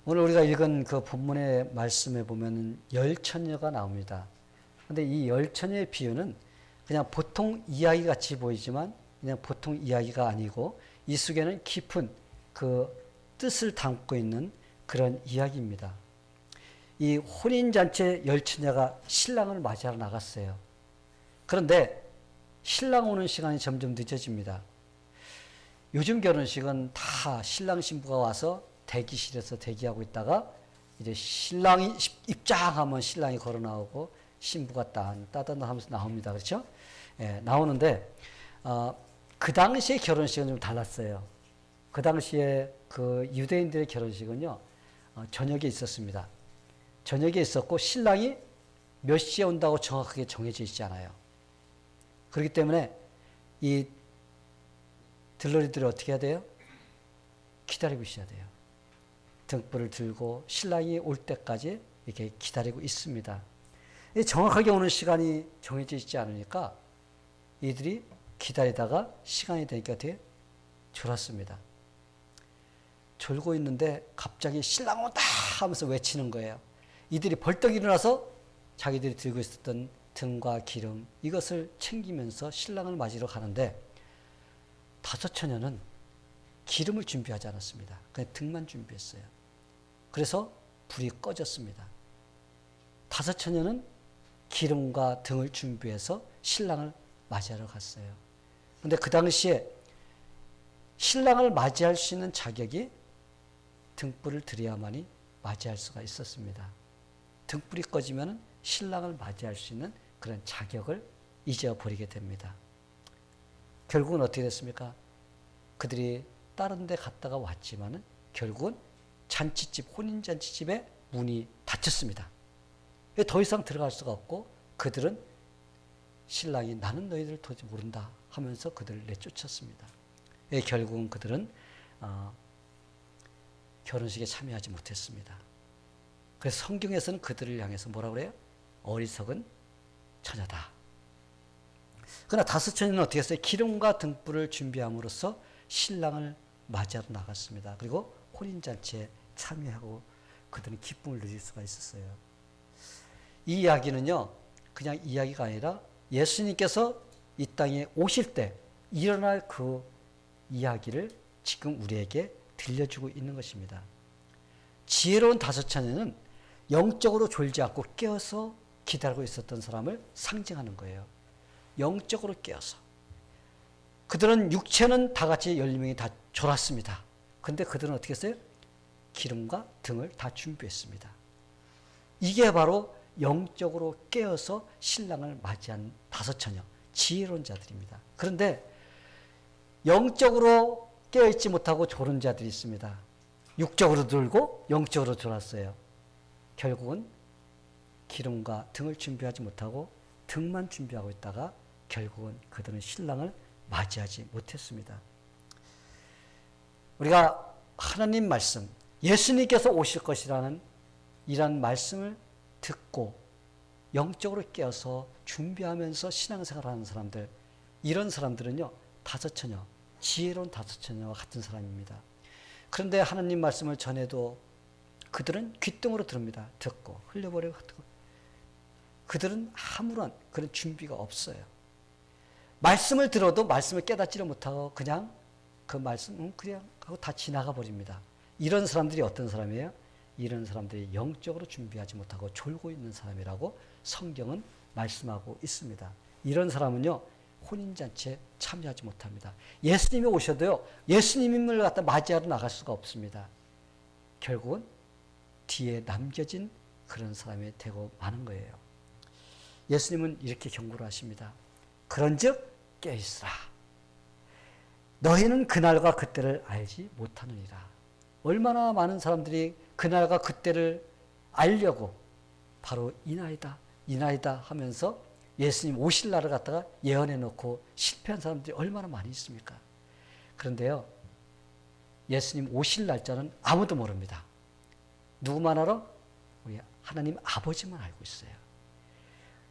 오늘 우리가 읽은 그 본문의 말씀에 보면 열처녀가 나옵니다. 그런데 이 열처녀의 비유는 그냥 보통 이야기 같이 보이지만 그냥 보통 이야기가 아니고 이 속에는 깊은 그 뜻을 담고 있는 그런 이야기입니다. 이 혼인잔치에 열처녀가 신랑을 맞이하러 나갔어요. 그런데 신랑 오는 시간이 점점 늦어집니다. 요즘 결혼식은 다 신랑 신부가 와서 대기실에서 대기하고 있다가 이제 신랑이 입장하면 신랑이 걸어 나오고 신부가 따단 하면서 나옵니다. 그렇죠? 예, 나오는데 그 당시에 결혼식은 좀 달랐어요. 그 당시에 그 유대인들의 결혼식은요 저녁에 있었습니다. 저녁에 있었고 신랑이 몇 시에 온다고 정확하게 정해져 있지 않아요. 그렇기 때문에 이 들러리들이 어떻게 해야 돼요? 기다리고 있어야 돼요. 등불을 들고 신랑이 올 때까지 이렇게 기다리고 있습니다. 정확하게 오는 시간이 정해져 있지 않으니까 이들이 기다리다가 시간이 되니까 되게 졸았습니다. 졸고 있는데 갑자기 신랑 온다 하면서 외치는 거예요. 이들이 벌떡 일어나서 자기들이 들고 있었던 등과 기름 이것을 챙기면서 신랑을 맞으러 가는데 다섯 처녀는 기름을 준비하지 않았습니다. 그냥 등만 준비했어요. 그래서 불이 꺼졌습니다. 다섯 처녀는 기름과 등을 준비해서 신랑을 맞이하러 갔어요. 그런데 그 당시에 신랑을 맞이할 수 있는 자격이 등불을 들여야만이 맞이할 수가 있었습니다. 등불이 꺼지면 신랑을 맞이할 수 있는 그런 자격을 잊어버리게 됩니다. 결국은 어떻게 됐습니까? 그들이 다른 데 갔다가 왔지만은 결국은 잔치집, 혼인잔치집의 문이 닫혔습니다. 더 이상 들어갈 수가 없고 그들은 신랑이 나는 너희들을 도저히 모른다 하면서 그들을 내쫓았습니다. 결국은 그들은 결혼식에 참여하지 못했습니다. 그래서 성경에서는 그들을 향해서 뭐라고 그래요? 어리석은 처녀다. 그러나 다섯 처녀는 어떻게 했어요? 기름과 등불을 준비함으로써 신랑을 맞이하러 나갔습니다. 그리고 혼인잔치에 참여하고 그들은 기쁨을 누릴 수가 있었어요. 이 이야기는요, 그냥 이야기가 아니라 예수님께서 이 땅에 오실 때 일어날 그 이야기를 지금 우리에게 들려주고 있는 것입니다. 지혜로운 다섯 처녀는 영적으로 졸지 않고 깨어서 기다리고 있었던 사람을 상징하는 거예요. 영적으로 깨어서. 그들은 육체는 다 같이 12명이 다 졸았습니다. 근데 그들은 어떻게 했어요? 기름과 등을 다 준비했습니다. 이게 바로 영적으로 깨어서 신랑을 맞이한 다섯 처녀, 지혜로운 자들입니다. 그런데 영적으로 깨어있지 못하고 졸은 자들이 있습니다. 육적으로 들고 영적으로 졸았어요. 결국은 기름과 등을 준비하지 못하고 등만 준비하고 있다가 결국은 그들은 신랑을 맞이하지 못했습니다. 우리가 하나님 말씀, 예수님께서 오실 것이라는 이런 말씀을 듣고 영적으로 깨어서 준비하면서 신앙생활하는 사람들, 이런 사람들은요, 다섯 처녀, 지혜로운 다섯 처녀와 같은 사람입니다. 그런데 하나님 말씀을 전해도 그들은 귓등으로 들읍니다. 듣고 흘려버리고 듣고. 그들은 아무런 그런 준비가 없어요. 말씀을 들어도 말씀을 깨닫지를 못하고 그냥 그 말씀 그냥 하고 다 지나가 버립니다. 이런 사람들이 어떤 사람이에요? 이런 사람들이 영적으로 준비하지 못하고 졸고 있는 사람이라고 성경은 말씀하고 있습니다. 이런 사람은요, 혼인잔치에 참여하지 못합니다. 예수님이 오셔도요, 예수님을 갖다 맞이하러 나갈 수가 없습니다. 결국은 뒤에 남겨진 그런 사람이 되고 마는 거예요. 예수님은 이렇게 경고를 하십니다. 그런즉 깨있으라. 너희는 그날과 그때를 알지 못하느니라. 얼마나 많은 사람들이 그날과 그때를 알려고 바로 이나이다, 이나이다 하면서 예수님 오실 날을 갖다가 예언해 놓고 실패한 사람들이 얼마나 많이 있습니까? 그런데요, 예수님 오실 날짜는 아무도 모릅니다. 누구만 알아? 우리 하나님 아버지만 알고 있어요.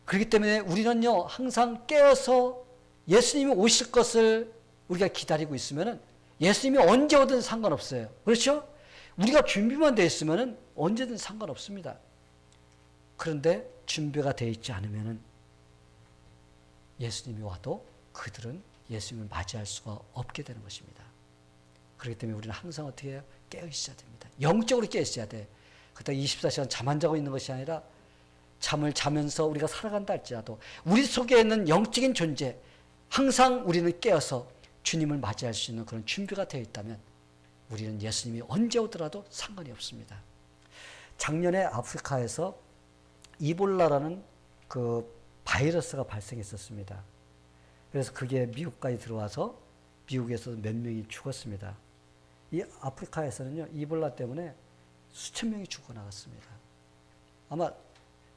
그렇기 때문에 우리는요, 항상 깨어서 예수님이 오실 것을 우리가 기다리고 있으면은 예수님이 언제 오든 상관없어요. 그렇죠? 우리가 준비만 되어 있으면 언제든 상관없습니다. 그런데 준비가 되어 있지 않으면 예수님이 와도 그들은 예수님을 맞이할 수가 없게 되는 것입니다. 그렇기 때문에 우리는 항상 어떻게 해요? 깨어 있어야 됩니다. 영적으로 깨어 있어야 돼. 그때 24시간 잠 안 자고 있는 것이 아니라 잠을 자면서 우리가 살아간다 할지라도 우리 속에 있는 영적인 존재, 항상 우리는 깨어서 주님을 맞이할 수 있는 그런 준비가 되어 있다면 우리는 예수님이 언제 오더라도 상관이 없습니다. 작년에 아프리카에서 이볼라라는 그 바이러스가 발생했었습니다. 그래서 그게 미국까지 들어와서 미국에서 몇 명이 죽었습니다. 이 아프리카에서는요, 이볼라 때문에 수천 명이 죽어나갔습니다. 아마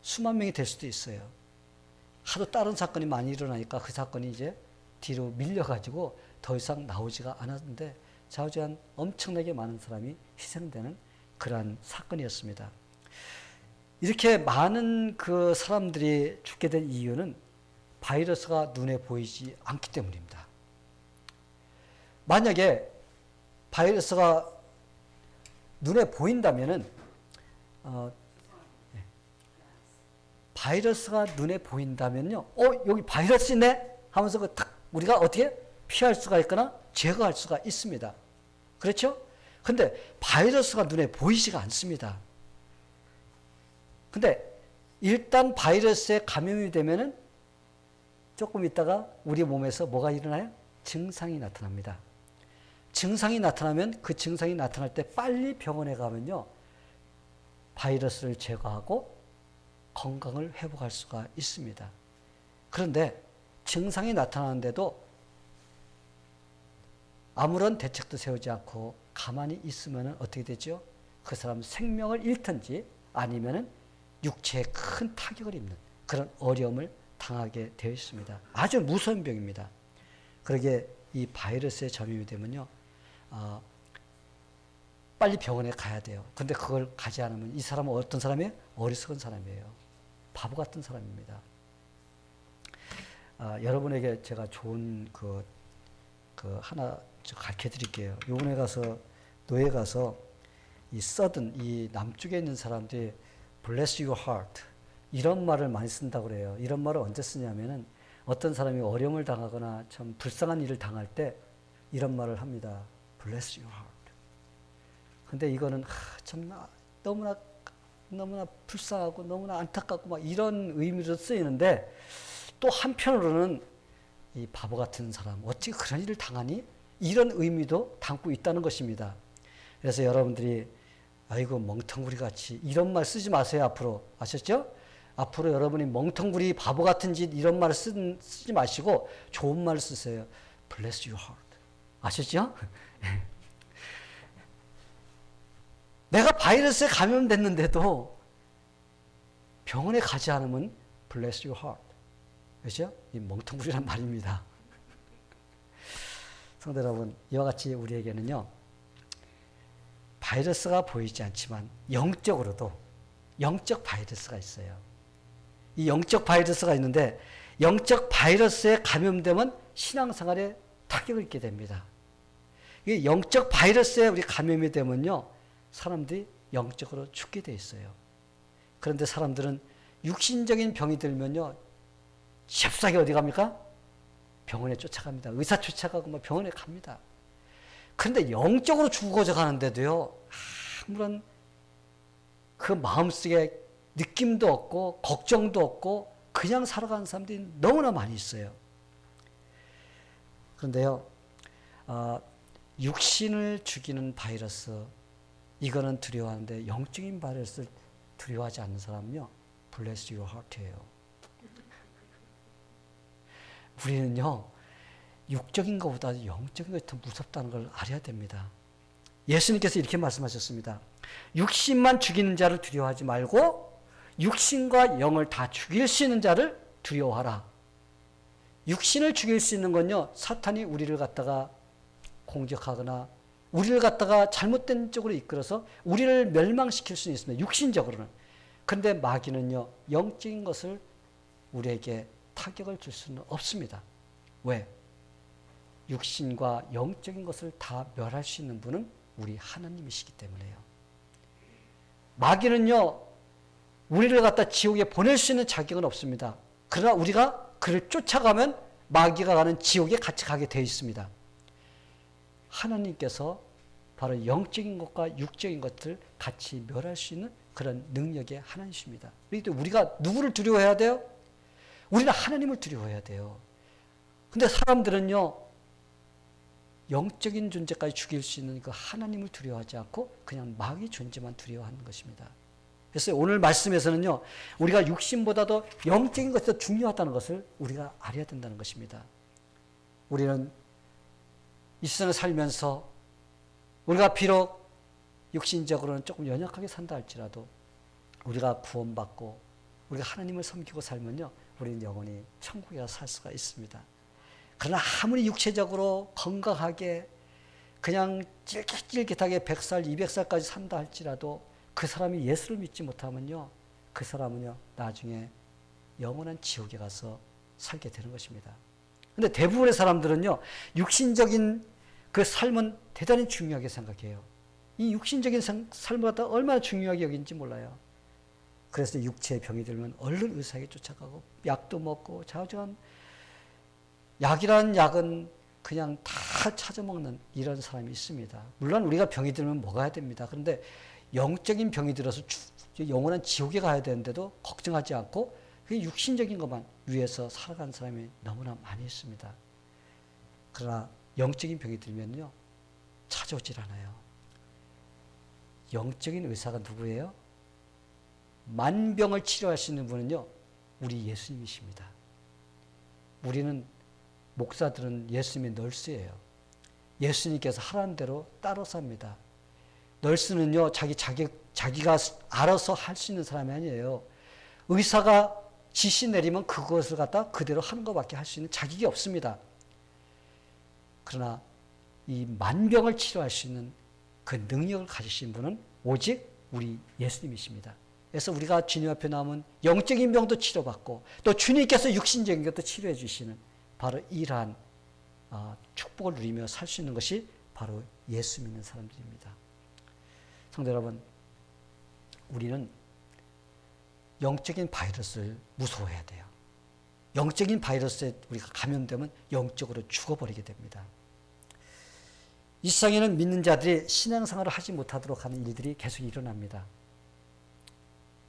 수만 명이 될 수도 있어요. 하도 다른 사건이 많이 일어나니까 그 사건이 이제 뒤로 밀려가지고 더 이상 나오지가 않았는데 좌우지간 엄청나게 많은 사람이 희생되는 그러한 사건이었습니다. 이렇게 많은 그 사람들이 죽게 된 이유는 바이러스가 눈에 보이지 않기 때문입니다. 만약에 바이러스가 눈에 보인다면은 바이러스가 눈에 보인다면요, 여기 바이러스 있네 하면서 우리가 어떻게 피할 수가 있거나 제거할 수가 있습니다. 그렇죠? 근데 바이러스가 눈에 보이지가 않습니다. 근데 일단 바이러스에 감염이 되면은 조금 있다가 우리 몸에서 뭐가 일어나요? 증상이 나타납니다. 증상이 나타나면 그 증상이 나타날 때 빨리 병원에 가면요, 바이러스를 제거하고 건강을 회복할 수가 있습니다. 그런데 증상이 나타나는데도 아무런 대책도 세우지 않고 가만히 있으면 어떻게 되죠? 그 사람 생명을 잃든지 아니면 육체에 큰 타격을 입는 그런 어려움을 당하게 되어 있습니다. 아주 무서운 병입니다. 그러게 이 바이러스에 전염이 되면요, 빨리 병원에 가야 돼요. 근데 그걸 가지 않으면 이 사람은 어떤 사람이에요? 어리석은 사람이에요. 바보 같은 사람입니다. 여러분에게 제가 좋은 그 하나 가르쳐 드릴게요. 요번에 가서 노예 가서 이 서든 이 남쪽에 있는 사람들이 bless your heart 이런 말을 많이 쓴다고 그래요. 이런 말을 언제 쓰냐면은 어떤 사람이 어려움을 당하거나 참 불쌍한 일을 당할 때 이런 말을 합니다. bless your heart. 근데 이거는 참 너무나 불쌍하고 너무나 안타깝고 막 이런 의미로 쓰이는데 또 한편으로는 이 바보 같은 사람 어찌 그런 일을 당하니? 이런 의미도 담고 있다는 것입니다. 그래서 여러분들이 아이고 멍텅구리 같이 이런 말 쓰지 마세요. 앞으로 아셨죠? 앞으로 여러분이 멍텅구리 바보 같은 짓 이런 말 쓰지 마시고 좋은 말 쓰세요. Bless your heart. 아셨죠? 내가 바이러스에 감염됐는데도 병원에 가지 않으면 Bless your heart. 그렇죠? 이 멍텅구리란 말입니다. 성도 여러분, 이와 같이 우리에게는요, 바이러스가 보이지 않지만 영적으로도 영적 바이러스가 있어요. 이 영적 바이러스가 있는데 영적 바이러스에 감염되면 신앙생활에 타격을 입게 됩니다. 이 영적 바이러스에 우리 감염이 되면요, 사람들이 영적으로 죽게 돼 있어요. 그런데 사람들은 육신적인 병이 들면요, 잽싸게 어디 갑니까? 병원에 쫓아갑니다. 의사 쫓아가고 뭐 병원에 갑니다. 그런데 영적으로 죽어져 가는데도요, 아무런 그 마음속에 느낌도 없고 걱정도 없고 그냥 살아가는 사람들이 너무나 많이 있어요. 그런데요, 육신을 죽이는 바이러스 이거는 두려워하는데 영적인 바이러스를 두려워하지 않는 사람은요, bless your heart예요. 우리는요, 육적인 것보다 영적인 것이 더 무섭다는 걸 알아야 됩니다. 예수님께서 이렇게 말씀하셨습니다. 육신만 죽이는 자를 두려워하지 말고 육신과 영을 다 죽일 수 있는 자를 두려워하라. 육신을 죽일 수 있는 건요, 사탄이 우리를 갖다가 공격하거나 우리를 갖다가 잘못된 쪽으로 이끌어서 우리를 멸망시킬 수는 있습니다. 육신적으로는. 그런데 마귀는요, 영적인 것을 우리에게 타격을 줄 수는 없습니다. 왜? 육신과 영적인 것을 다 멸할 수 있는 분은 우리 하나님이시기 때문에요. 마귀는요, 우리를 갖다 지옥에 보낼 수 있는 자격은 없습니다. 그러나 우리가 그를 쫓아가면 마귀가 가는 지옥에 같이 가게 되어 있습니다. 하나님께서 바로 영적인 것과 육적인 것들을 같이 멸할 수 있는 그런 능력의 하나님이십니다. 그런데 우리가 누구를 두려워해야 돼요? 우리는 하나님을 두려워해야 돼요. 근데 사람들은요, 영적인 존재까지 죽일 수 있는 그 하나님을 두려워하지 않고 그냥 마귀 존재만 두려워하는 것입니다. 그래서 오늘 말씀에서는요, 우리가 육신보다도 영적인 것이 더 중요하다는 것을 우리가 알아야 된다는 것입니다. 우리는 이 세상을 살면서 우리가 비록 육신적으로는 조금 연약하게 산다 할지라도 우리가 구원받고 우리가 하나님을 섬기고 살면요, 우리는 영원히 천국에 가서 살 수가 있습니다. 그러나 아무리 육체적으로 건강하게 그냥 찔깃찔깃하게 100살, 200살까지 산다 할지라도 그 사람이 예수를 믿지 못하면요, 그 사람은요, 나중에 영원한 지옥에 가서 살게 되는 것입니다. 근데 대부분의 사람들은요, 육신적인 그 삶은 대단히 중요하게 생각해요. 이 육신적인 삶을 갖다 얼마나 중요하게 여긴지 몰라요. 그래서 육체의 병이 들면 얼른 의사에게 쫓아가고 약도 먹고 자주한 약이라는 약은 그냥 다 찾아먹는 이런 사람이 있습니다. 물론 우리가 병이 들면 먹어야 됩니다. 그런데 영적인 병이 들어서 영원한 지옥에 가야 되는데도 걱정하지 않고 육신적인 것만 위해서 살아가는 사람이 너무나 많이 있습니다. 그러나 영적인 병이 들면요, 찾아오질 않아요. 영적인 의사가 누구예요? 만병을 치료할 수 있는 분은요, 우리 예수님이십니다. 우리는 목사들은 예수님의 널스예요. 예수님께서 하라는 대로 따라 삽니다. 널스는요, 자기가 알아서 할 수 있는 사람이 아니에요. 의사가 지시 내리면 그것을 갖다 그대로 하는 것밖에 할 수 있는 자격이 없습니다. 그러나 이 만병을 치료할 수 있는 그 능력을 가지신 분은 오직 우리 예수님이십니다. 그래서 우리가 주님 앞에 나오면 영적인 병도 치료받고 또 주님께서 육신적인 것도 치료해 주시는 바로 이러한 축복을 누리며 살 수 있는 것이 바로 예수 믿는 사람들입니다. 성도 여러분, 우리는 영적인 바이러스를 무서워해야 돼요. 영적인 바이러스에 우리가 감염되면 영적으로 죽어버리게 됩니다. 이 세상에는 믿는 자들이 신앙생활을 하지 못하도록 하는 일들이 계속 일어납니다.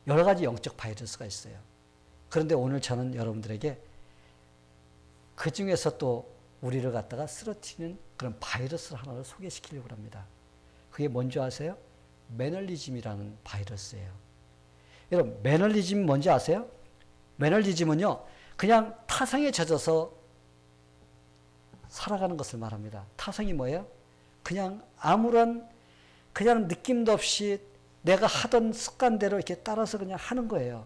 여러 가지 영적 바이러스가 있어요. 그런데 오늘 저는 여러분들에게 그 중에서 또 우리를 갖다가 쓰러뜨리는 그런 바이러스 하나를 소개시키려고 합니다. 그게 뭔지 아세요? 매너리즘이라는 바이러스예요. 여러분, 매너리즘 뭔지 아세요? 매너리즘은요, 그냥 타성에 젖어서 살아가는 것을 말합니다. 타성이 뭐예요? 그냥 아무런 그냥 느낌도 없이 내가 하던 습관대로 이렇게 따라서 그냥 하는 거예요.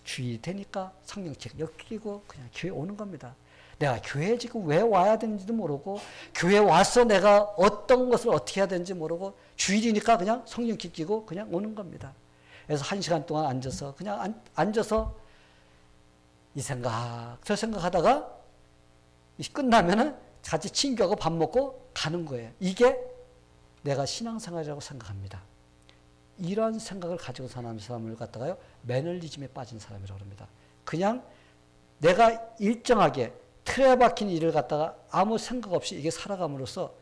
주일이 되니까 성경책 엮이고 그냥 교회 오는 겁니다. 내가 교회에 지금 왜 와야 되는지도 모르고 교회에 와서 내가 어떤 것을 어떻게 해야 되는지 모르고 주일이니까 그냥 성경책 끼고 그냥 오는 겁니다. 그래서 1시간 동안 앉아서 그냥 앉아서 이 생각 저 생각하다가 끝나면은 같이 친구하고 밥 먹고 가는 거예요. 이게 내가 신앙생활이라고 생각합니다. 이런 생각을 가지고 사는 사람을 갖다가요, 매너리즘에 빠진 사람이라고 합니다. 그냥 내가 일정하게 틀에 박힌 일을 갖다가 아무 생각 없이 이게 살아감으로써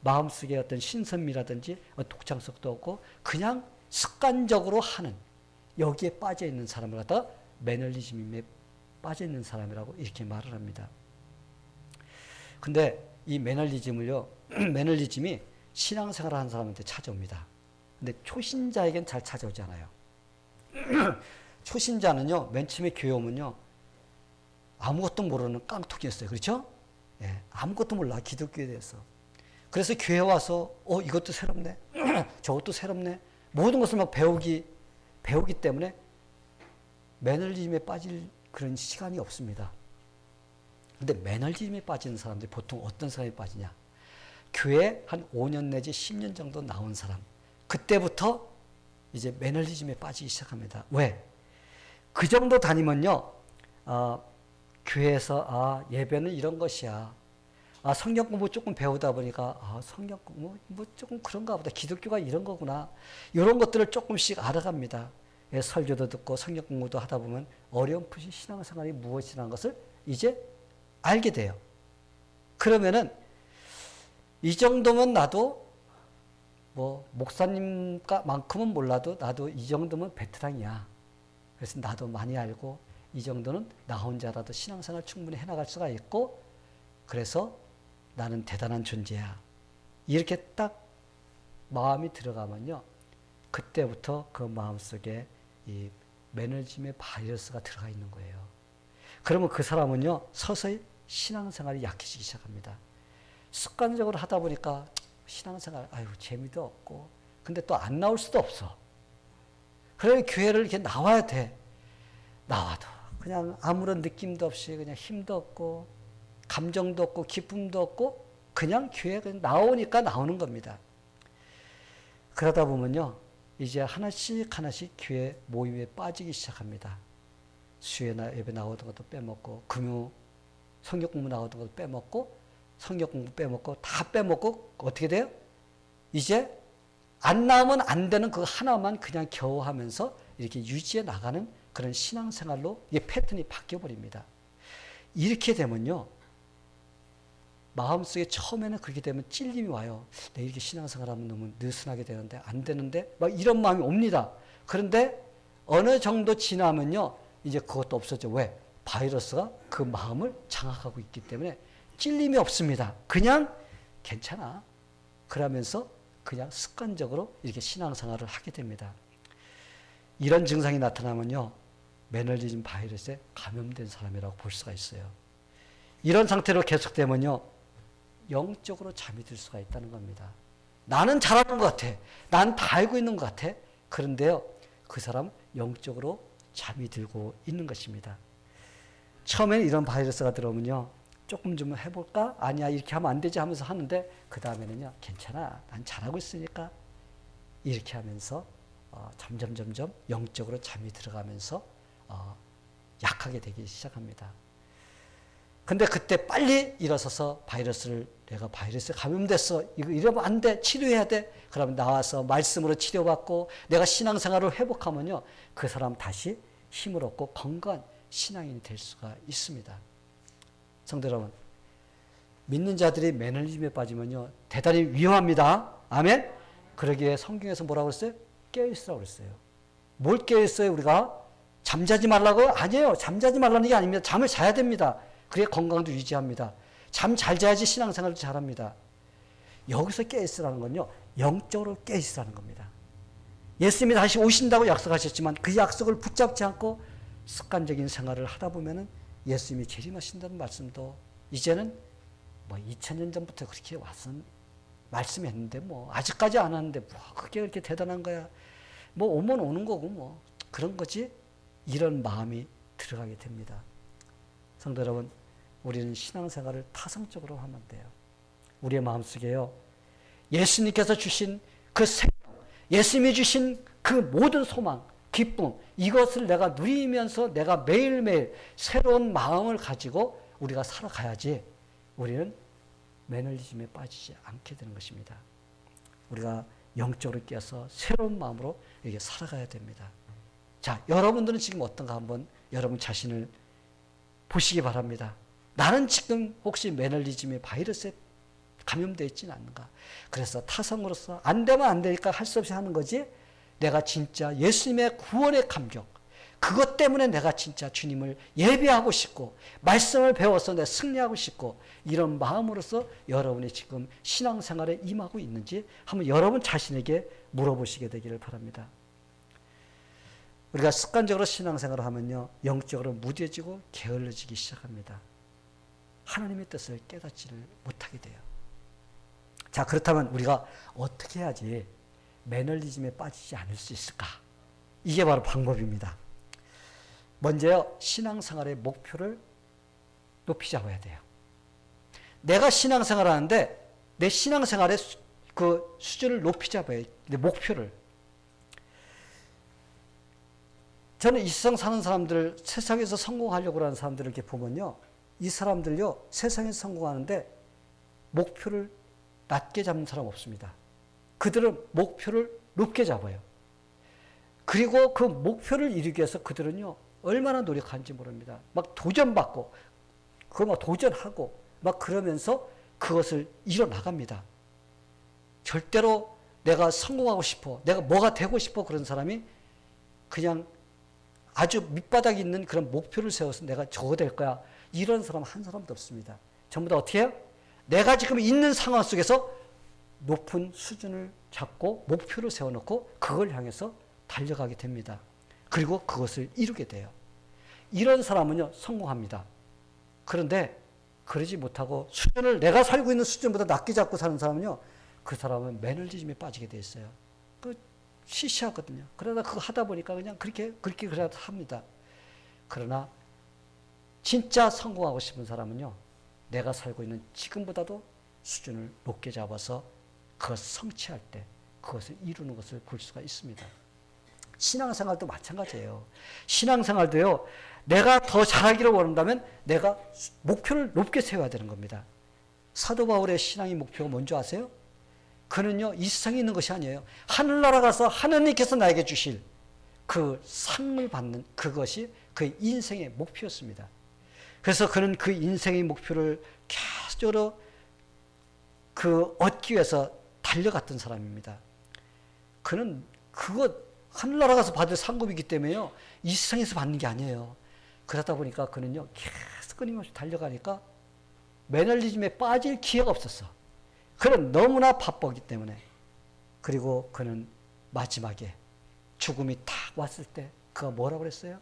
마음속에 어떤 신선미라든지 독창성도 없고 그냥 습관적으로 하는, 여기에 빠져 있는 사람을 갖다가 매너리즘에 빠져 있는 사람이라고 이렇게 말을 합니다. 근데 이 매너리즘을요, 매너리즘이 신앙생활을 하는 사람한테 찾아옵니다. 근데 초신자에겐 잘 찾아오지 않아요. 초신자는요, 맨 처음에 교회 오면요, 아무것도 모르는 깡통이었어요. 그렇죠? 예, 아무것도 몰라, 기독교에 대해서. 그래서 교회 와서, 이것도 새롭네. 저것도 새롭네. 모든 것을 막 배우기 때문에 매너리즘에 빠질 그런 시간이 없습니다. 근데 매너리즘에 빠지는 사람들이 보통 어떤 사람이 빠지냐? 교회 한 5년 내지 10년 정도 나온 사람. 그때부터 이제 매너리즘에 빠지기 시작합니다. 왜? 그 정도 다니면요, 교회에서 예배는 이런 것이야. 성경 공부 조금 배우다 보니까 성경 공부 뭐 조금 그런가 보다. 기독교가 이런 거구나. 이런 것들을 조금씩 알아갑니다. 예, 설교도 듣고 성경 공부도 하다 보면 어렴풋이 신앙생활이 무엇이라는 것을 이제 알게 돼요. 그러면은 이 정도면 나도 뭐 목사님만큼은 몰라도 나도 이 정도면 베테랑이야. 그래서 나도 많이 알고 이 정도는 나 혼자라도 신앙생활 충분히 해나갈 수가 있고 그래서 나는 대단한 존재야. 이렇게 딱 마음이 들어가면요. 그때부터 그 마음속에 이 매너리즘의 바이러스가 들어가 있는 거예요. 그러면 그 사람은요. 서서히 신앙생활이 약해지기 시작합니다. 습관적으로 하다 보니까 신앙생활 재미도 없고 근데 또 안 나올 수도 없어. 그러면 교회를 이렇게 나와야 돼. 나와도 그냥 아무런 느낌도 없이 그냥 힘도 없고 감정도 없고 기쁨도 없고 그냥 교회에 그냥 나오니까 나오는 겁니다. 그러다 보면요. 이제 하나씩 하나씩 교회 모임에 빠지기 시작합니다. 수요나 예배 나오던 것도 빼먹고 금요 성경 공부 나오던 것도 빼먹고 성경 공부 빼먹고 다 빼먹고 어떻게 돼요? 이제 안 나오면 안 되는 그 하나만 그냥 겨우 하면서 이렇게 유지해 나가는 그런 신앙생활로 이게 패턴이 바뀌어 버립니다. 이렇게 되면요. 마음속에 처음에는 그렇게 되면 찔림이 와요. 내가 이렇게 신앙생활하면 너무 느슨하게 되는데 안 되는데 막 이런 마음이 옵니다. 그런데 어느 정도 지나면요. 이제 그것도 없어져. 왜? 바이러스가 그 마음을 장악하고 있기 때문에 찔림이 없습니다. 그냥 괜찮아. 그러면서 그냥 습관적으로 이렇게 신앙생활을 하게 됩니다. 이런 증상이 나타나면요. 매너리즘 바이러스에 감염된 사람이라고 볼 수가 있어요. 이런 상태로 계속되면요. 영적으로 잠이 들 수가 있다는 겁니다. 나는 잘하는 것 같아. 난 다 알고 있는 것 같아. 그런데요. 그 사람 영적으로 잠이 들고 있는 것입니다. 처음에는 이런 바이러스가 들어오면요. 조금 좀 해볼까? 아니야 이렇게 하면 안 되지 하면서 하는데 그 다음에는요. 괜찮아. 난 잘하고 있으니까 이렇게 하면서 점점 영적으로 잠이 들어가면서 약하게 되기 시작합니다. 근데 그때 빨리 일어서서 내가 바이러스에 감염됐어. 이러면 안 돼. 치료해야 돼. 그러면 나와서 말씀으로 치료받고 내가 신앙생활을 회복하면요. 그 사람 다시 힘을 얻고 건강한 신앙인이 될 수가 있습니다. 성도 여러분, 믿는 자들이 매너리즘에 빠지면요. 대단히 위험합니다. 아멘? 그러기에 성경에서 뭐라고 했어요? 깨어있으라고 그랬어요. 뭘 깨어있어요, 우리가? 잠자지 말라고? 아니에요. 잠자지 말라는 게 아닙니다. 잠을 자야 됩니다. 그래야 건강도 유지합니다. 잠 잘 자야지 신앙생활도 잘합니다. 여기서 깨어있으라는 건요. 영적으로 깨어있으라는 겁니다. 예수님이 다시 오신다고 약속하셨지만 그 약속을 붙잡지 않고 습관적인 생활을 하다 보면은 예수님이 재림하신다는 말씀도 이제는 2000년 전부터 그렇게 말씀했는데 아직까지 안 하는데 그게 그렇게 대단한 거야. 오면 오는 거고 그런 거지. 이런 마음이 들어가게 됩니다. 성도 여러분, 우리는 신앙생활을 타성적으로 하면 돼요. 우리의 마음속에요. 예수님께서 주신 그 생명, 예수님이 주신 그 모든 소망, 기쁨, 이것을 내가 누리면서 내가 매일매일 새로운 마음을 가지고 우리가 살아가야지 우리는 매너리즘에 빠지지 않게 되는 것입니다. 우리가 영적으로 깨어서 새로운 마음으로 이렇게 살아가야 됩니다. 자, 여러분들은 지금 어떤가 한번 여러분 자신을 보시기 바랍니다. 나는 지금 혹시 매너리즘의 바이러스에 감염되어 있지는 않는가? 그래서 타성으로서 안 되면 안 되니까 할 수 없이 하는 거지. 내가 진짜 예수님의 구원의 감격, 그것 때문에 내가 진짜 주님을 예배하고 싶고 말씀을 배워서 내가 승리하고 싶고 이런 마음으로서 여러분이 지금 신앙생활에 임하고 있는지 한번 여러분 자신에게 물어보시게 되기를 바랍니다. 우리가 습관적으로 신앙생활을 하면요. 영적으로 무뎌지고 게을러지기 시작합니다. 하나님의 뜻을 깨닫지를 못하게 돼요. 자, 그렇다면 우리가 어떻게 해야지 매너리즘에 빠지지 않을 수 있을까? 이게 바로 방법입니다. 먼저요, 신앙생활의 목표를 높이 잡아야 돼요. 내가 신앙생활을 하는데 내 신앙생활의 그 수준을 높이 잡아야 돼요. 내 목표를. 저는 이 세상 사는 사람들, 세상에서 성공하려고 하는 사람들을 이렇게 보면요. 이 사람들요, 세상에서 성공하는데 목표를 낮게 잡는 사람 없습니다. 그들은 목표를 높게 잡아요. 그리고 그 목표를 이루기 위해서 그들은요, 얼마나 노력하는지 모릅니다. 막 도전받고, 그거 막 도전하고, 막 그러면서 그것을 이뤄나갑니다. 절대로 내가 성공하고 싶어, 내가 뭐가 되고 싶어 그런 사람이 그냥 아주 밑바닥에 있는 그런 목표를 세워서 내가 저거 될 거야. 이런 사람 한 사람도 없습니다. 전부 다 어떻게 해요? 내가 지금 있는 상황 속에서 높은 수준을 잡고 목표를 세워놓고 그걸 향해서 달려가게 됩니다. 그리고 그것을 이루게 돼요. 이런 사람은요, 성공합니다. 그런데 그러지 못하고 수준을 내가 살고 있는 수준보다 낮게 잡고 사는 사람은요, 그 사람은 매너리즘에 빠지게 돼 있어요. 그 시시하거든요. 그러다 그거 하다 보니까 그냥 그렇게 합니다. 그러나 진짜 성공하고 싶은 사람은요, 내가 살고 있는 지금보다도 수준을 높게 잡아서 그것을 성취할 때 그것을 이루는 것을 볼 수가 있습니다. 신앙생활도 마찬가지예요. 신앙생활도요, 내가 더 잘하기를 원한다면 내가 목표를 높게 세워야 되는 겁니다. 사도 바울의 신앙의 목표가 뭔지 아세요? 그는요, 이 세상에 있는 것이 아니에요. 하늘나라 가서 하나님께서 나에게 주실 그 상을 받는 그것이 그 인생의 목표였습니다. 그래서 그는 그 인생의 목표를 계속적으로 얻기 위해서 달려갔던 사람입니다. 그는 그거 하늘나라 가서 받을 상급이기 때문에요, 이 세상에서 받는 게 아니에요. 그러다 보니까 그는요, 계속 끊임없이 달려가니까 매너리즘에 빠질 기회가 없었어. 그는 너무나 바빴기 때문에. 그리고 그는 마지막에 죽음이 탁 왔을 때 그가 뭐라고 그랬어요?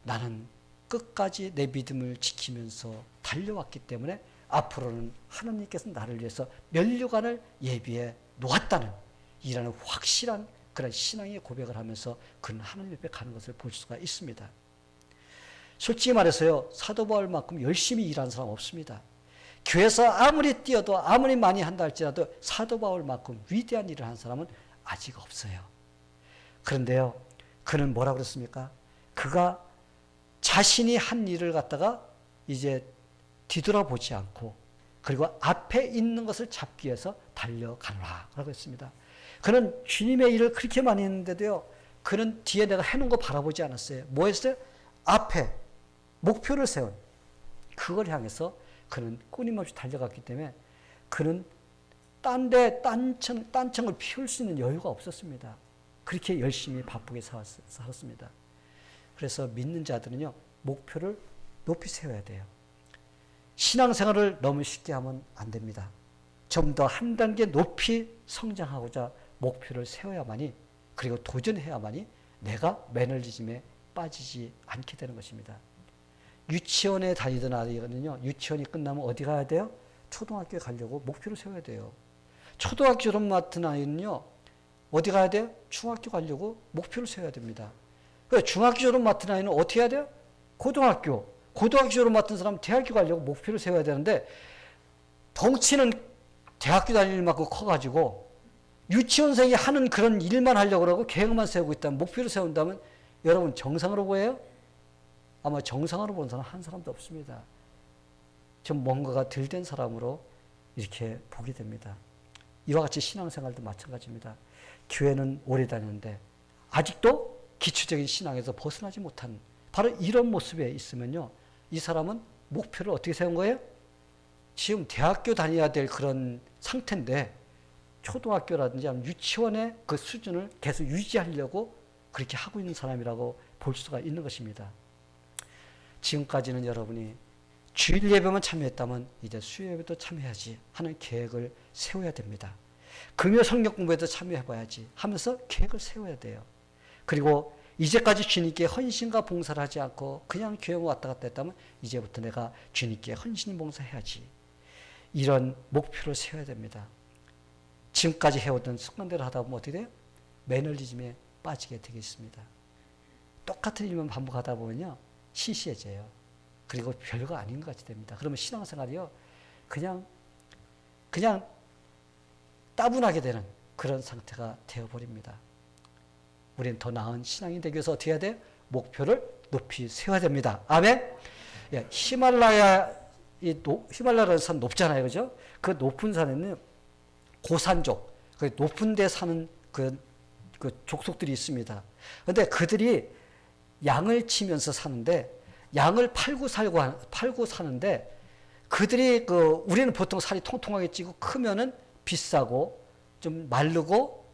나는 끝까지 내 믿음을 지키면서 달려왔기 때문에 앞으로는 하나님께서 나를 위해서 면류관을 예비해 놓았다는 이라는 확실한 그런 신앙의 고백을 하면서 그는 하나님 옆에 가는 것을 볼 수가 있습니다. 솔직히 말해서요, 사도 바울만큼 열심히 일하는 사람 없습니다. 교회에서 아무리 뛰어도 아무리 많이 한다 할지라도 사도 바울만큼 위대한 일을 한 사람은 아직 없어요. 그런데요, 그는 뭐라 그랬습니까? 그가 자신이 한 일을 갖다가 이제 뒤돌아보지 않고 그리고 앞에 있는 것을 잡기 위해서 달려가노라 라고 했습니다. 그는 주님의 일을 그렇게 많이 했는데도요, 그는 뒤에 내가 해놓은 거 바라보지 않았어요. 뭐 했어요? 앞에 목표를 세운 그걸 향해서 그는 끊임없이 달려갔기 때문에 그는 딴청을 피울 수 있는 여유가 없었습니다. 그렇게 열심히 바쁘게 살았습니다. 그래서 믿는 자들은요, 목표를 높이 세워야 돼요. 신앙생활을 너무 쉽게 하면 안 됩니다. 좀 더 한 단계 높이 성장하고자 목표를 세워야만이, 그리고 도전해야만이 내가 매너리즘에 빠지지 않게 되는 것입니다. 유치원에 다니던 아이는요, 유치원이 끝나면 어디 가야 돼요? 초등학교에 가려고 목표를 세워야 돼요. 초등학교 졸업 맡은 아이는요, 어디 가야 돼요? 중학교 가려고 목표를 세워야 됩니다. 중학교 졸업 맡은 아이는 어떻게 해야 돼요? 고등학교 졸업 맡은 사람은 대학교 가려고 목표를 세워야 되는데, 덩치는 대학교 다닐 만큼 커가지고 유치원생이 하는 그런 일만 하려고 그러고 계획만 세우고 있다면, 목표를 세운다면 여러분 정상으로 보여요? 아마 정상으로 보는 사람 한 사람도 없습니다. 좀 뭔가가 덜 된 사람으로 이렇게 보게 됩니다. 이와 같이 신앙생활도 마찬가지입니다. 교회는 오래 다녔는데 아직도 기초적인 신앙에서 벗어나지 못한 바로 이런 모습에 있으면요, 이 사람은 목표를 어떻게 세운 거예요? 지금 대학교 다녀야 될 그런 상태인데 초등학교라든지 유치원의 그 수준을 계속 유지하려고 그렇게 하고 있는 사람이라고 볼 수가 있는 것입니다. 지금까지는 여러분이 주일 예배만 참여했다면 이제 수요 예배도 참여해야지 하는 계획을 세워야 됩니다. 금요 성경 공부에도 참여해봐야지 하면서 계획을 세워야 돼요. 그리고 이제까지 주님께 헌신과 봉사를 하지 않고 그냥 교회 왔다 갔다 했다면 이제부터 내가 주님께 헌신 봉사해야지. 이런 목표를 세워야 됩니다. 지금까지 해오던 습관대로 하다 보면 어떻게 돼요? 매너리즘에 빠지게 되겠습니다. 똑같은 일만 반복하다 보면요, 시시해져요. 그리고 별거 아닌 것 같이 됩니다. 그러면 신앙생활이요, 그냥 따분하게 되는 그런 상태가 되어버립니다. 우리는 더 나은 신앙이 되기 위해서 어떻게 해야 돼요? 목표를 높이 세워야 됩니다. 아멘? 예, 히말라야 히말라야라는 산 높잖아요. 그죠? 그 높은 산에는 고산족, 그 높은 데 사는 그 족속들이 있습니다. 근데 그들이 양을 치면서 사는데, 양을 팔고 사는데, 그들이 우리는 보통 살이 통통하게 찌고 크면은 비싸고, 좀 마르고,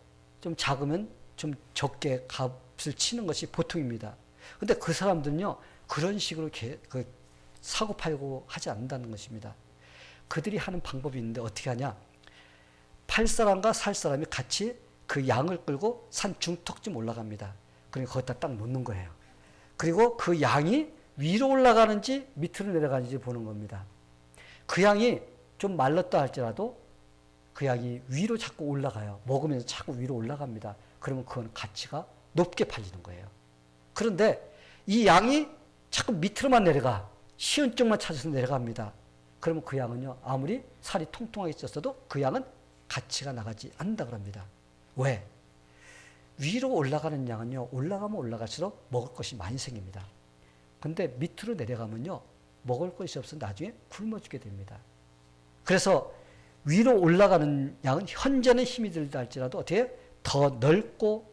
좀 작으면 좀 적게 값을 치는 것이 보통입니다. 근데 그 사람들은요, 그런 식으로 사고 팔고 하지 않는다는 것입니다. 그들이 하는 방법이 있는데 어떻게 하냐? 팔 사람과 살 사람이 같이 그 양을 끌고 산 중턱쯤 올라갑니다. 그러니까 거기다 딱 놓는 거예요. 그리고 그 양이 위로 올라가는지 밑으로 내려가는지 보는 겁니다. 그 양이 좀 말랐다 할지라도 그 양이 위로 자꾸 올라가요. 먹으면서 자꾸 위로 올라갑니다. 그러면 그건 가치가 높게 팔리는 거예요. 그런데 이 양이 자꾸 밑으로만 내려가. 쉬운 쪽만 찾아서 내려갑니다. 그러면 그 양은요, 아무리 살이 통통하게 쪘어도 그 양은 가치가 나가지 않는다고 합니다. 왜? 위로 올라가는 양은요, 올라가면 올라갈수록 먹을 것이 많이 생깁니다. 근데 밑으로 내려가면요, 먹을 것이 없어 나중에 굶어 죽게 됩니다. 그래서 위로 올라가는 양은 현재는 힘이 들다 할지라도 어떻게 더 넓고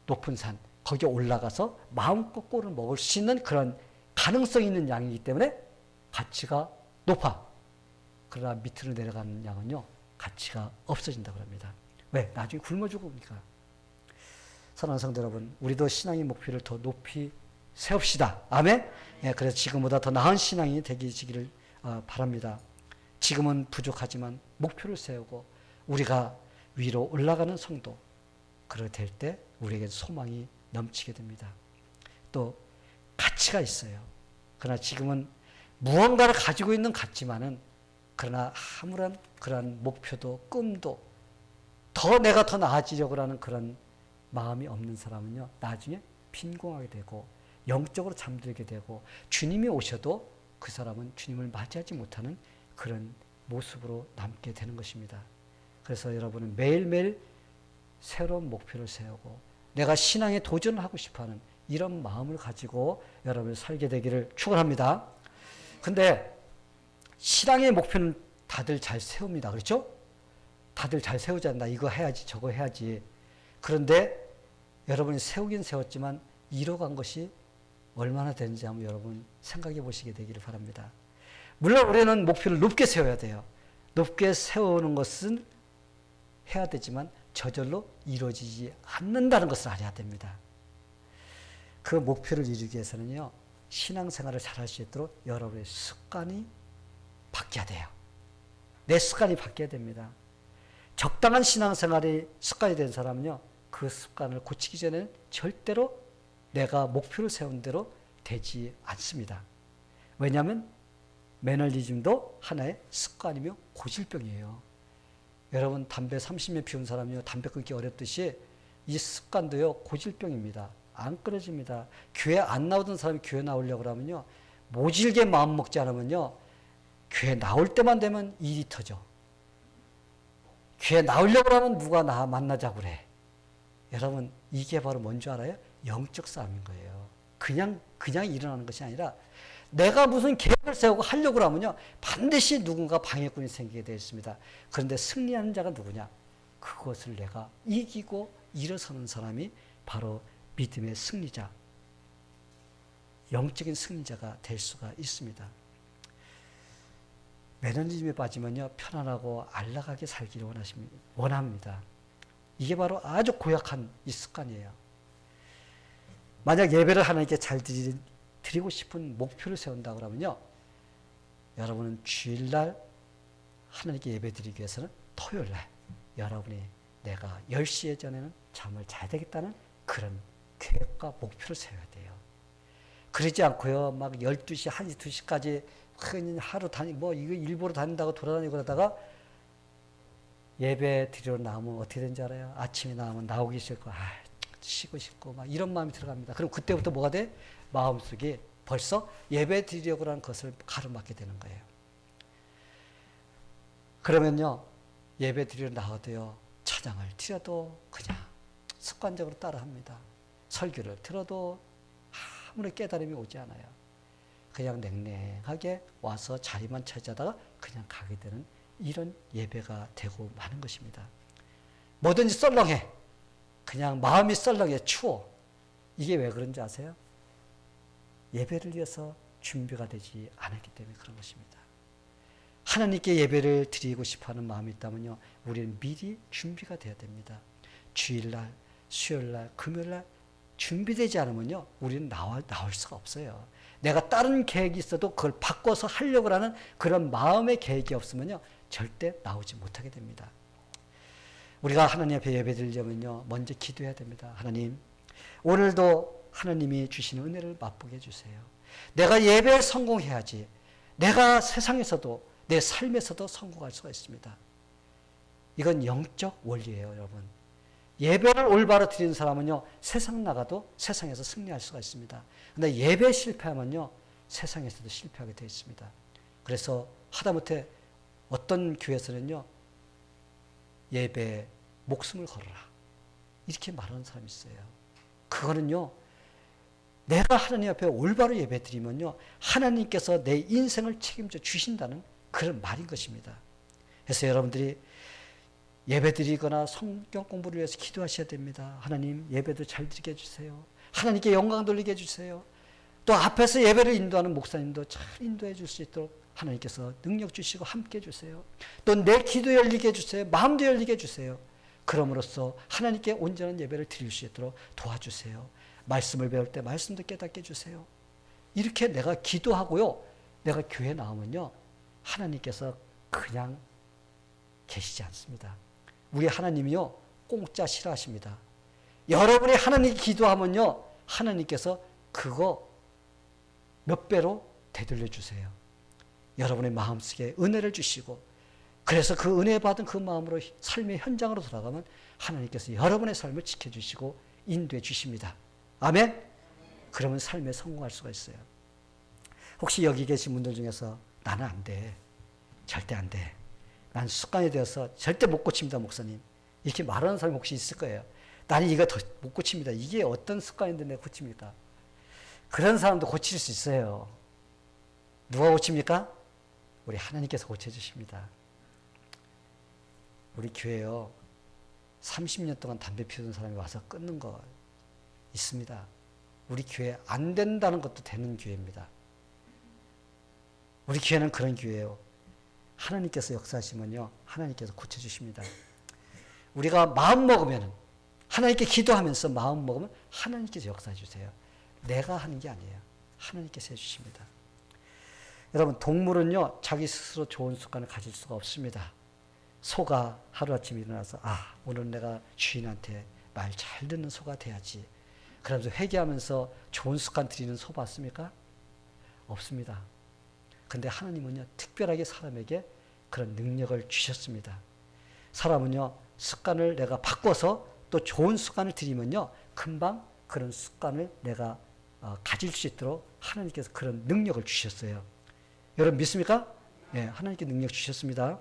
높은 산, 거기에 올라가서 마음껏 꼴을 먹을 수 있는 그런 가능성이 있는 양이기 때문에 가치가 높아. 그러나 밑으로 내려가는 양은요, 가치가 없어진다고 합니다. 왜? 나중에 굶어 죽으니까. 사랑하는 성도 여러분, 우리도 신앙의 목표를 더 높이 세웁시다. 아멘? 예, 그래서 지금보다 더 나은 신앙이 되기를 바랍니다. 지금은 부족하지만 목표를 세우고 우리가 위로 올라가는 성도, 그렇게 될 때 우리에게 소망이 넘치게 됩니다. 또 가치가 있어요. 그러나 지금은 무언가를 가지고 있는 같지만은, 그러나 아무런 그런 목표도 꿈도 내가 더 나아지려고 하는 그런 마음이 없는 사람은요, 나중에 빈곤하게 되고 영적으로 잠들게 되고 주님이 오셔도 그 사람은 주님을 맞이하지 못하는 그런 모습으로 남게 되는 것입니다. 그래서 여러분은 매일매일 새로운 목표를 세우고 내가 신앙에 도전을 하고 싶어하는 이런 마음을 가지고 여러분이 살게 되기를 축원합니다. 근데 신앙의 목표는 다들 잘 세웁니다. 그렇죠? 다들 잘 세우지 않나. 이거 해야지 저거 해야지. 그런데 여러분이 세우긴 세웠지만 이뤄간 것이 얼마나 되는지 한번 여러분 생각해 보시게 되기를 바랍니다. 물론 우리는 목표를 높게 세워야 돼요. 높게 세우는 것은 해야 되지만 저절로 이루어지지 않는다는 것을 알아야 됩니다. 그 목표를 이루기 위해서는요, 신앙생활을 잘할 수 있도록 여러분의 습관이 바뀌어야 돼요. 내 습관이 바뀌어야 됩니다. 적당한 신앙생활이 습관이 된 사람은요, 그 습관을 고치기 전에는 절대로 내가 목표를 세운 대로 되지 않습니다. 왜냐하면 매너리즘도 하나의 습관이며 고질병이에요. 여러분 담배 30년 피운 사람이요, 담배 끊기 어렵듯이 이 습관도요, 고질병입니다. 안 끊어집니다. 교회 안 나오던 사람이 교회 나오려고 하면요, 모질게 마음 먹지 않으면요, 교회 나올 때만 되면 일이 터져. 교회 나오려고 하면 누가 나 만나자고 그래. 여러분, 이게 바로 뭔지 알아요? 영적 싸움인 거예요. 그냥 일어나는 것이 아니라 내가 무슨 계획을 세우고 하려고 하면요, 반드시 누군가 방해꾼이 생기게 되어 있습니다. 그런데 승리하는 자가 누구냐? 그것을 내가 이기고 일어서는 사람이 바로 믿음의 승리자, 영적인 승리자가 될 수가 있습니다. 매너리즘에 빠지면요, 편안하고 안락하게 살기를 원합니다. 이게 바로 아주 고약한 이 습관이에요. 만약 예배를 하나님께 잘 드리고 싶은 목표를 세운다고 하면요, 여러분은 주일날 하나님께 예배 드리기 위해서는 토요일날 여러분이 내가 10시에 전에는 잠을 자야 되겠다는 그런 계획과 목표를 세워야 돼요. 그러지 않고요, 막 12시, 1시, 2시까지 하루 이거 일부러 다닌다고 돌아다니고 그러다가 예배 드리러 나오면 어떻게 되는지 알아요? 아침에 나오면 나오기 싫고, 쉬고 싶고, 막 이런 마음이 들어갑니다. 그럼 그때부터 뭐가 돼? 마음속에 벌써 예배 드리려고 하는 것을 가로막게 되는 거예요. 그러면요, 예배 드리러 나와도요, 찬양을 드려도 그냥 습관적으로 따라 합니다. 설교를 들어도 아무리 깨달음이 오지 않아요. 그냥 냉랭하게 와서 자리만 차지하다가 그냥 가게 되는 이런 예배가 되고 마는 것입니다. 뭐든지 썰렁해. 그냥 마음이 썰렁해. 추워. 이게 왜 그런지 아세요? 예배를 위해서 준비가 되지 않았기 때문에 그런 것입니다. 하나님께 예배를 드리고 싶어하는 마음이 있다면요, 우리는 미리 준비가 되어야 됩니다. 주일날, 수요일날, 금요일날 준비되지 않으면요, 우리는 나올 수가 없어요. 내가 다른 계획이 있어도 그걸 바꿔서 하려고 하는 그런 마음의 계획이 없으면요, 절대 나오지 못하게 됩니다. 우리가 하나님 앞에 예배 드리려면요, 먼저 기도해야 됩니다. 하나님, 오늘도 하나님이 주시는 은혜를 맛보게 해주세요. 내가 예배에 성공해야지 내가 세상에서도 내 삶에서도 성공할 수가 있습니다. 이건 영적 원리예요, 여러분. 예배를 올바로 드리는 사람은요, 세상 나가도 세상에서 승리할 수가 있습니다. 근데 예배 실패하면요, 세상에서도 실패하게 되어 있습니다. 그래서 하다못해 어떤 교회에서는요, 예배에 목숨을 걸어라, 이렇게 말하는 사람이 있어요. 그거는요, 내가 하나님 앞에 올바로 예배 드리면요, 하나님께서 내 인생을 책임져 주신다는 그런 말인 것입니다. 그래서 여러분들이 예배 드리거나 성경 공부를 위해서 기도하셔야 됩니다. 하나님, 예배도 잘 드리게 해주세요. 하나님께 영광 돌리게 해주세요. 또 앞에서 예배를 인도하는 목사님도 잘 인도해 줄 수 있도록 하나님께서 능력 주시고 함께 해주세요. 또 내 기도 열리게 해주세요. 마음도 열리게 해주세요. 그럼으로써 하나님께 온전한 예배를 드릴 수 있도록 도와주세요. 말씀을 배울 때 말씀도 깨닫게 해주세요. 이렇게 내가 기도하고요, 내가 교회 나오면요, 하나님께서 그냥 계시지 않습니다. 우리 하나님이요, 공짜 싫어하십니다. 여러분이 하나님 기도하면요, 하나님께서 그거 몇 배로 되돌려 주세요. 여러분의 마음속에 은혜를 주시고, 그래서 그 은혜 받은 그 마음으로 삶의 현장으로 돌아가면 하나님께서 여러분의 삶을 지켜주시고 인도해 주십니다. 아멘? 그러면 삶에 성공할 수가 있어요. 혹시 여기 계신 분들 중에서 나는 안 돼, 절대 안 돼, 난 습관이 되어서 절대 못 고칩니다, 목사님, 이렇게 말하는 사람이 혹시 있을 거예요. 나는 이거 더 못 고칩니다. 이게 어떤 습관인데 내가 고칩니까? 그런 사람도 고칠 수 있어요. 누가 고칩니까? 우리 하나님께서 고쳐주십니다. 우리 교회요, 30년 동안 담배 피우는 사람이 와서 끊는 거 있습니다. 우리 교회 안 된다는 것도 되는 교회입니다. 우리 교회는 그런 교회예요. 하나님께서 역사하시면요, 하나님께서 고쳐주십니다. 우리가 마음 먹으면, 하나님께 기도하면서 마음 먹으면 하나님께서 역사해 주세요. 내가 하는 게 아니에요. 하나님께서 해주십니다. 여러분, 동물은요, 자기 스스로 좋은 습관을 가질 수가 없습니다. 소가 하루아침에 일어나서, 오늘 내가 주인한테 말 잘 듣는 소가 돼야지, 그러면서 회개하면서 좋은 습관 들이는 소 봤습니까? 없습니다. 근데 하나님은요, 특별하게 사람에게 그런 능력을 주셨습니다. 사람은요, 습관을 내가 바꿔서 또 좋은 습관을 들이면요, 금방 그런 습관을 내가 가질 수 있도록 하나님께서 그런 능력을 주셨어요. 여러분 믿습니까? 네, 하나님께 능력 주셨습니다.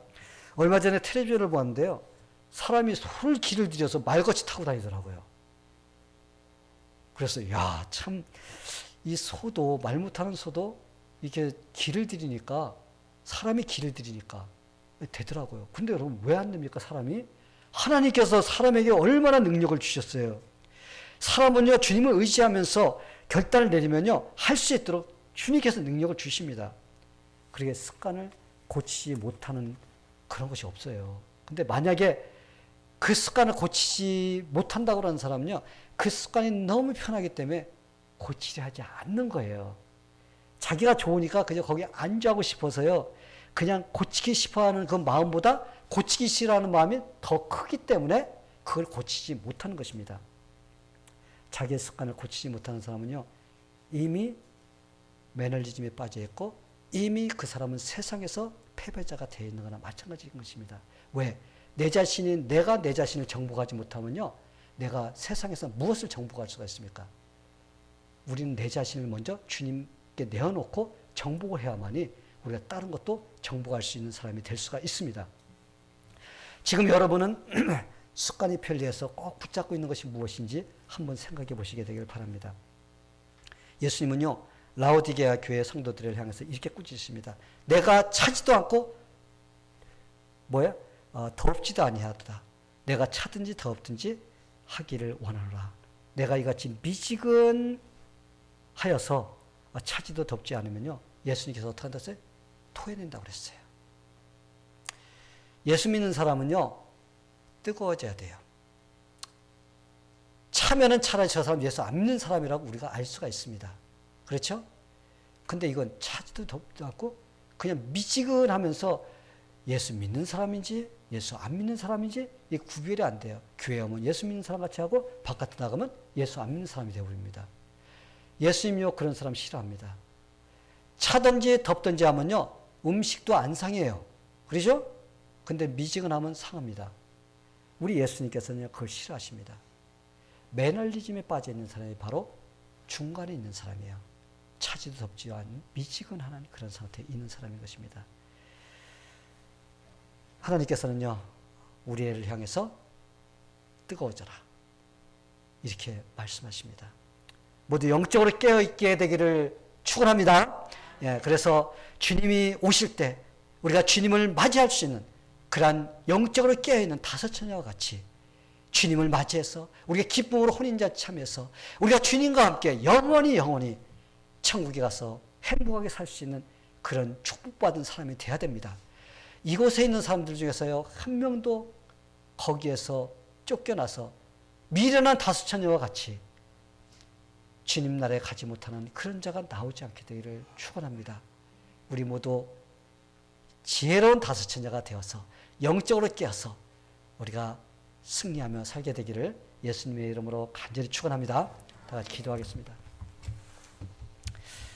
얼마 전에 텔레비전을 보았는데요, 사람이 소를 길을 들여서 말같이 타고 다니더라고요. 그래서 참 이 소도, 말 못하는 소도 이렇게 길을 들이니까, 사람이 길을 들이니까 되더라고요. 근데 여러분, 왜 안 됩니까? 사람이? 하나님께서 사람에게 얼마나 능력을 주셨어요. 사람은요, 주님을 의지하면서 결단을 내리면요, 할 수 있도록 주님께서 능력을 주십니다. 그러게 습관을 고치지 못하는 그런 것이 없어요. 근데 만약에 그 습관을 고치지 못한다고 하는 사람은요, 그 습관이 너무 편하기 때문에 고치려 하지 않는 거예요. 자기가 좋으니까 그냥 거기에 안주하고 싶어서요, 그냥 고치기 싶어하는 그 마음보다 고치기 싫어하는 마음이 더 크기 때문에 그걸 고치지 못하는 것입니다. 자기의 습관을 고치지 못하는 사람은요, 이미 매너리즘에 빠져 있고, 이미 그 사람은 세상에서 패배자가 되어 있는 거나 마찬가지인 것입니다. 왜? 내가 내 자신을 정복하지 못하면요, 내가 세상에서 무엇을 정복할 수가 있습니까? 우리는 내 자신을 먼저 주님께 내어놓고 정복을 해야만이 우리가 다른 것도 정복할 수 있는 사람이 될 수가 있습니다. 지금 여러분은 습관이 편리해서 꼭 붙잡고 있는 것이 무엇인지 한번 생각해 보시게 되길 바랍니다. 예수님은요, 라오디게아 교회 성도들을 향해서 이렇게 꾸짖습니다. 내가 차지도 않고 더럽지도 아니하도다. 내가 차든지 더럽든지 하기를 원하노라. 내가 이같이 미지근하여서 차지도 덥지 않으면요, 예수님께서 어떻게 한다어요? 토해낸다고 그랬어요. 예수 믿는 사람은요, 뜨거워져야 돼요. 차면은 차라리 저 사람 예수 안 믿는 사람이라고 우리가 알 수가 있습니다. 그렇죠? 근데 이건 차지도 덥지 않고 그냥 미지근하면서 예수 믿는 사람인지 예수 안 믿는 사람인지 이 구별이 안 돼요. 교회 오면 예수 믿는 사람 같이 하고 바깥에 나가면 예수 안 믿는 사람이 되어버립니다. 예수님요 그런 사람 싫어합니다. 차든지 덥든지 하면요 음식도 안 상해요. 그러죠? 근데 미지근하면 상합니다. 우리 예수님께서는 그걸 싫어하십니다. 매너리즘에 빠져 있는 사람이 바로 중간에 있는 사람이에요. 차지도 덥지 않은 미지근한 그런 상태에 있는 사람인 것입니다. 하나님께서는요 우리를 향해서 뜨거워져라 이렇게 말씀하십니다. 모두 영적으로 깨어있게 되기를 축원합니다. 예, 그래서 주님이 오실 때 우리가 주님을 맞이할 수 있는 그러한 영적으로 깨어있는 다섯 처녀와 같이 주님을 맞이해서 우리가 기쁨으로 혼인잔치 참여해서 우리가 주님과 함께 영원히 천국에 가서 행복하게 살 수 있는 그런 축복받은 사람이 돼야 됩니다. 이곳에 있는 사람들 중에서요 한 명도 거기에서 쫓겨나서 미련한 다섯 처녀와 같이 주님 나라에 가지 못하는 그런 자가 나오지 않게 되기를 축원합니다. 우리 모두 지혜로운 다섯 처녀가 되어서 영적으로 깨어서 우리가 승리하며 살게 되기를 예수님의 이름으로 간절히 축원합니다. 다 같이 기도하겠습니다.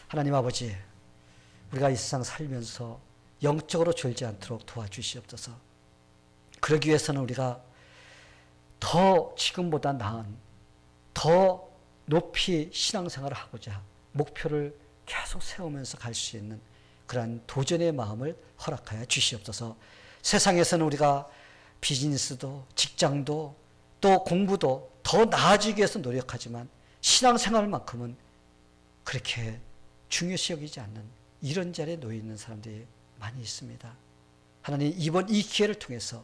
하나님 아버지, 우리가 이 세상 살면서 영적으로 졸지 않도록 도와주시옵소서. 그러기 위해서는 우리가 더 지금보다 나은, 더 높이 신앙생활을 하고자 목표를 계속 세우면서 갈 수 있는 그러한 도전의 마음을 허락하여 주시옵소서. 세상에서는 우리가 비즈니스도 직장도 또 공부도 더 나아지기 위해서 노력하지만 신앙생활만큼은 그렇게 중요시 여기지 않는 이런 자리에 놓여 있는 사람들이 많이 있습니다. 하나님 이번 이 기회를 통해서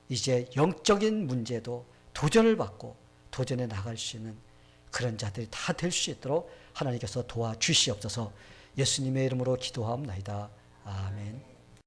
이제 영적인 문제도 도전을 받고 도전에 나갈 수 있는 그런 자들이 다 될 수 있도록 하나님께서 도와주시옵소서. 예수님의 이름으로 기도하옵나이다. 아멘.